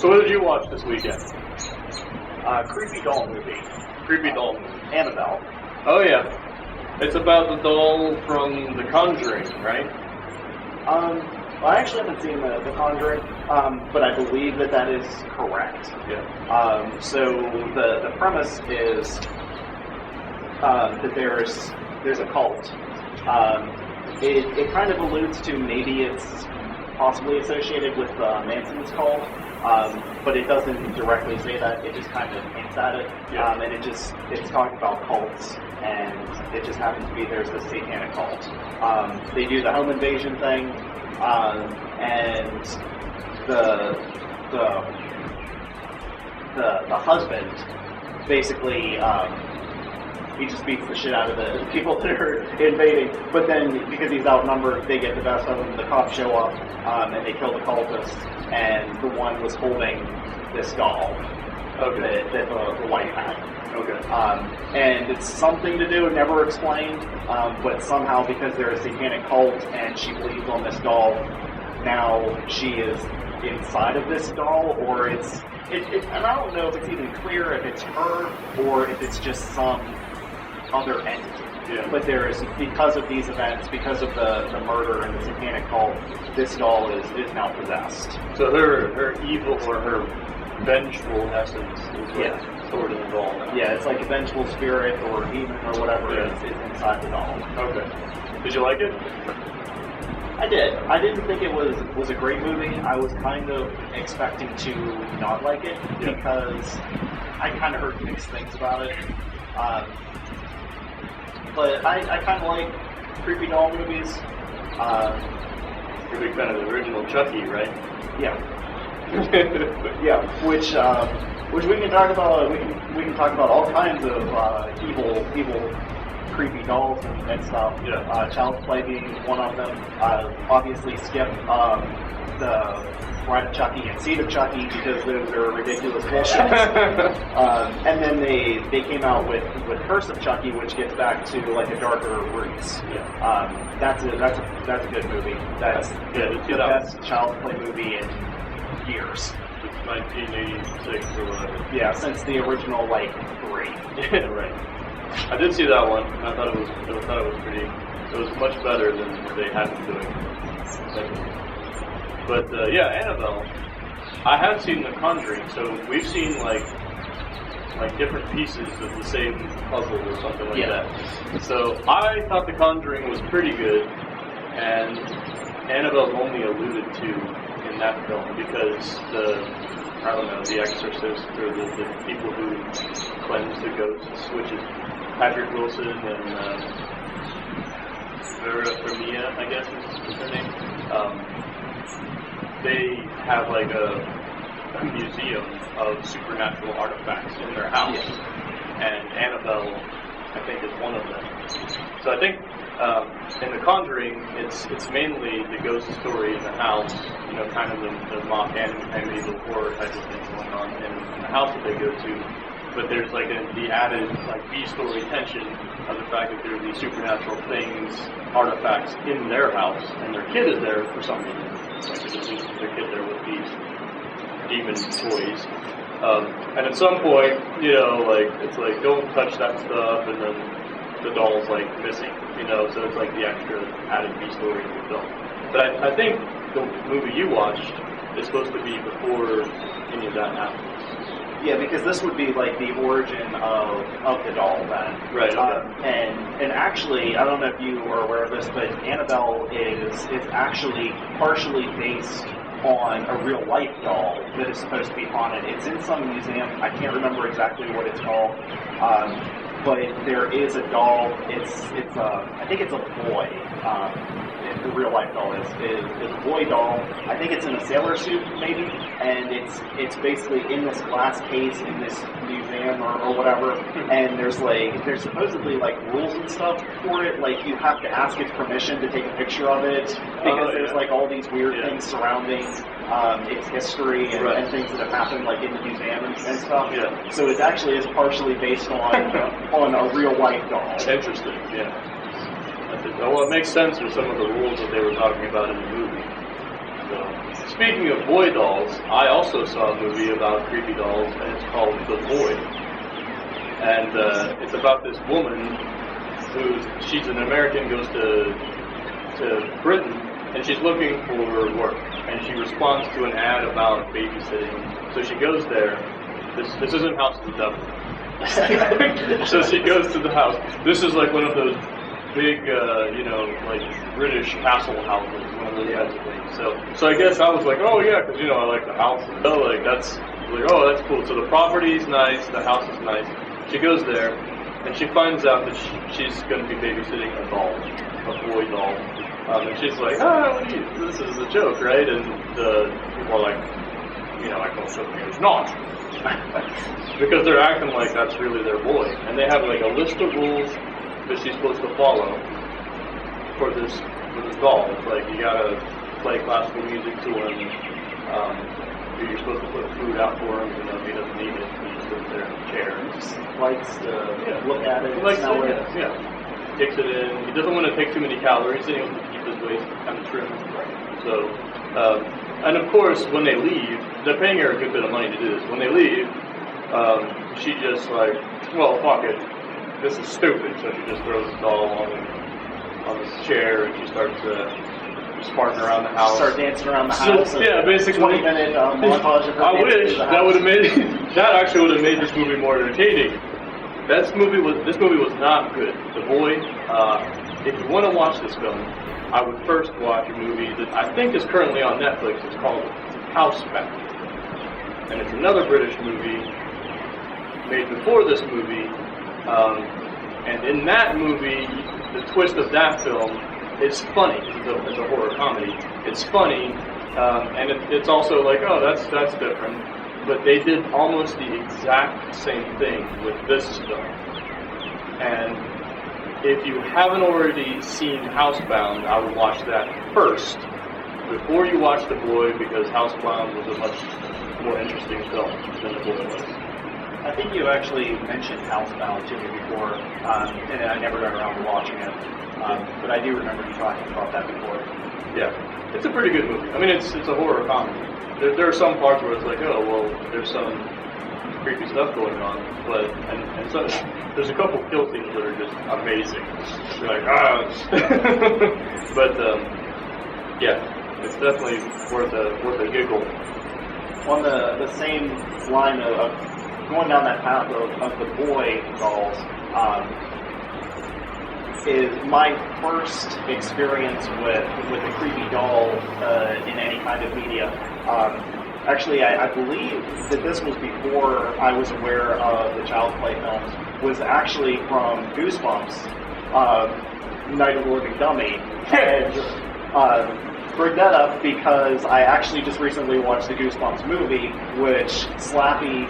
So what did you watch this weekend? Creepy doll movie. Creepy doll movie. Annabelle. Oh yeah. It's about the doll from The Conjuring, right? Well, I actually haven't seen The Conjuring, but I believe that is correct. Yeah. So the premise is that there's a cult. It kind of alludes to maybe it's possibly associated with Manson's cult, but it doesn't directly say that. It just kind of hints at it, Yeah. and it's talking about cults, and it just happens to be there's this satanic cult. They do the home invasion thing, and the husband basically. He just beats the shit out of the people that are invading. But then, because he's outnumbered, they get the best of him. The cops show up, and they kill the cultist. And the one was holding this doll that the wife had. Okay. And it's something to do, never explained. But somehow, because they're a satanic cult and she believes on this doll, now she is inside of this doll, or it's... and I don't know if it's even clear if it's her or if it's just some other entity. Yeah. But there is, because of these events, because of the murder and the satanic cult, this doll is now possessed. So her evil or her vengeful essence is what's stored in the doll now. Yeah, it's like a vengeful spirit or demon or whatever is inside the doll. Okay. Did you like it? I did. I didn't think it was a great movie. I was kind of expecting to not like it because I kind of heard mixed things about it. But I kind of like creepy doll movies. You're a big fan of the original Chucky, right? Yeah. Yeah. Which we can talk about. We can talk about all kinds of evil creepy dolls and stuff. Yeah. Child's Play being one of them. Obviously skip the Bride of Chucky and Seed of Chucky because those are ridiculous bullshit. And then they came out with Curse of Chucky, which gets back to like a darker roots. Yeah. That's a good movie. That's the best Child's Play movie in years. 1986 or whatever. Yeah, since the original 3. Yeah, right. I did see that one. And I thought it was pretty. It was much better than they had been doing. But Annabelle. I have seen The Conjuring, so we've seen like different pieces of the same puzzle or something like that. So I thought The Conjuring was pretty good, and Annabelle's only alluded to in that film because the Exorcist or the people who cleanse the ghosts, which is Patrick Wilson and Redfireryu, I guess is her name. They have like a museum of supernatural artifacts in their house, and Annabelle, I think, is one of them. So I think in The Conjuring, it's mainly the ghost story in the house, kind of the mock animated horror type of thing going on in the house that they go to. But there's like the added B-story tension of the fact that there are these supernatural things, artifacts in their house, and their kid is there for some reason. Like they just leave their kid there with these demon toys. And at some point, it's like don't touch that stuff, and then the doll's missing. So it's like the extra added B-story in the film. But I think the movie you watched is supposed to be before any of that happens. Yeah, because this would be the origin of the doll then. Right. Okay. And actually, I don't know if you are aware of this, but Annabelle is actually partially based on a real life doll that is supposed to be haunted. It's in some museum. I can't remember exactly what it's called. But there is a doll. I think it's a boy. The real life doll is a boy doll. I think it's in a sailor suit maybe, and it's basically in this glass case in this museum or whatever. And there's supposedly rules and stuff for it. You have to ask its permission to take a picture of it because there's all these weird things surrounding its history and things that have happened in the museum and stuff. Yeah. So it actually is partially based on a real life doll. Interesting. Yeah. Well, it makes sense with some of the rules that they were talking about in the movie. So, speaking of boy dolls, I also saw a movie about creepy dolls, and it's called The Void. And it's about this woman she's an American, goes to Britain, and she's looking for work. And she responds to an ad about babysitting. So she goes there. This isn't House of the Devil. So she goes to the house. This is like one of those big, like British castle houses, one of those kinds of things. So I guess I was like, oh yeah, because I like the house. So like that's cool. So the property's nice, the house is nice. She goes there, and she finds out that she's going to be babysitting a doll, a boy doll. And she's like, this is a joke, right? And the people are like, I call something it's not. Because they're acting like that's really their boy. And they have like a list of rules that she's supposed to follow for this doll. It's like you gotta play classical music to him. You're supposed to put food out for him, even though he doesn't need it. He just sits there in a chair. He just likes to look at it, smell it. Yeah. Takes it in. He doesn't want to take too many calories, so he wants to keep his waist kind of trim. So, and of course, when they leave, they're paying her a good bit of money to do this. When they leave, she just like, well, fuck it. This is stupid. So she just throws the doll on this chair, and she starts smarting around the house. Start dancing around the house. So, yeah, basically. 20-minute montage of her. I wish that would have made that actually would have made this movie more entertaining. This movie was not good. The Void. If you want to watch this film, I would first watch a movie that I think is currently on Netflix. It's called Housebound, and it's another British movie made before this movie. And in that movie, the twist of that film. It's funny. It's a horror comedy. It's funny, and it's also like, oh, that's different. But they did almost the exact same thing with this film. And if you haven't already seen Housebound, I would watch that first before you watch The Boy, because Housebound was a much more interesting film than The Boy was. I think you actually mentioned Housebound to me before, and I never got around to watching it. But I do remember you talking about that before. Yeah, it's a pretty good movie. I mean, it's a horror comedy. There are some parts where it's like, oh, well, there's some creepy stuff going on, but and so there's a couple kill scenes that are just amazing. You're like, but yeah, it's definitely worth a giggle. On the same line of going down that path of the boy dolls. Is my first experience with a creepy doll in any kind of media. Actually, I believe that this was before I was aware of the Child's Play films. Was actually from Goosebumps, Night of the Living Dummy. And bring that up because I actually just recently watched the Goosebumps movie, which Slappy,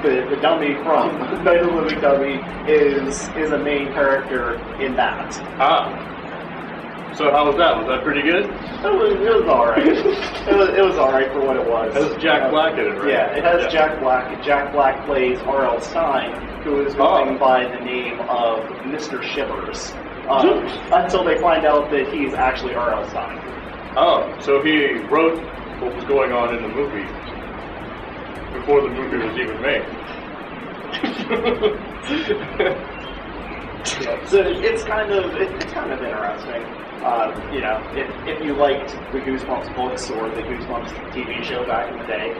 the dummy from Night of the Living Dummy, is a main character in that. So how was that? Was that pretty good? It was alright. it was alright for what it was. It has Jack Black in it, right? Yeah, it has Jack Black. Jack Black plays R.L. Stein, who is going by the name of Mr. Shivers, until they find out that he's actually R.L. Stein. Oh, so he wrote what was going on in the movie before the movie was even made. So it's kind of interesting. If you liked the Goosebumps books or the Goosebumps TV show back in the day,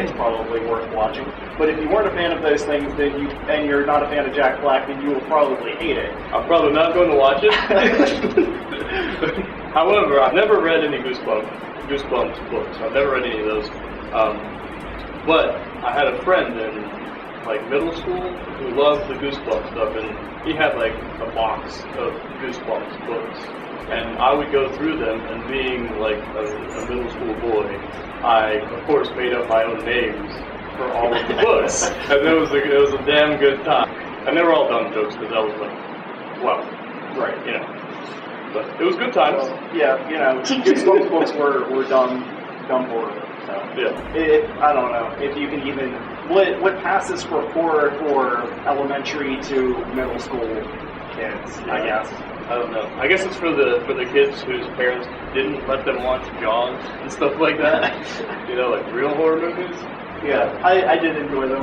it's probably worth watching. But if you weren't a fan of those things, and you're not a fan of Jack Black, then you will probably hate it. I'm probably not going to watch it. However, I've never read any Goosebumps books. I've never read any of those. But I had a friend in middle school who loved the Goosebumps stuff, and he had a box of Goosebumps books, and I would go through them, and being a middle school boy, I of course made up my own names for all of the books, and it was a damn good time. And they were all dumb jokes because I was right, but it was good times. Well, Goosebumps books were dumb horror. So yeah. I don't know if you can even what passes for horror for elementary to middle school kids. Yeah. I guess. I don't know. I guess it's for the kids whose parents didn't let them watch Jaws and stuff like that. Like real horror movies. Yeah, I did enjoy them.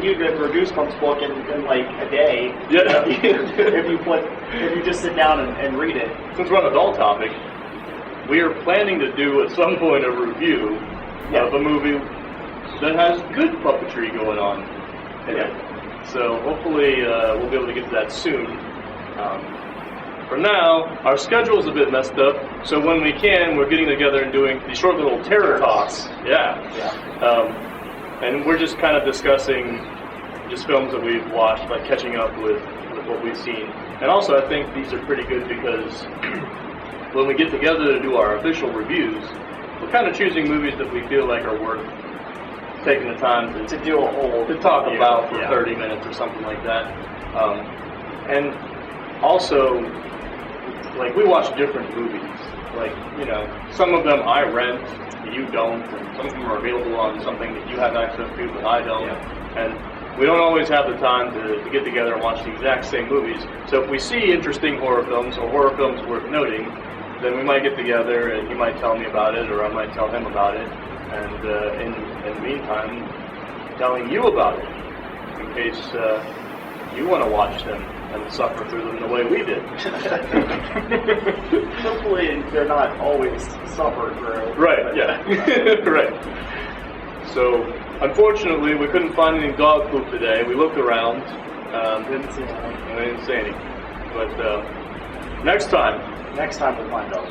You could produce Goosebumps book in like a day. Yeah. If you just sit down and read it. Since we're on adult topic, we are planning to do at some point a review of a movie that has good puppetry going on in it. So hopefully we'll be able to get to that soon. For now, our schedule's a bit messed up, so when we can, we're getting together and doing these short little terror talks. Yeah. And we're just kind of discussing just films that we've watched, like catching up with what we've seen. And also, I think these are pretty good because when we get together to do our official reviews, we're kind of choosing movies that we feel like are worth taking the time to do a whole to talk about for 30 minutes or something like that. And also, like, we watch different movies. Like, some of them I rent, you don't, and some of them are available on something that you have access to, but I don't. And we don't always have the time to get together and watch the exact same movies. So if we see interesting horror films or horror films worth noting, then we might get together and he might tell me about it or I might tell him about it. And in the meantime, telling you about it in case you want to watch them and suffer through them the way we did. Hopefully they're not always suffered through. Right, yeah. Right. So, unfortunately, we couldn't find any dog poop today. We looked around. Didn't see anything. We didn't see any. But next time we'll find out.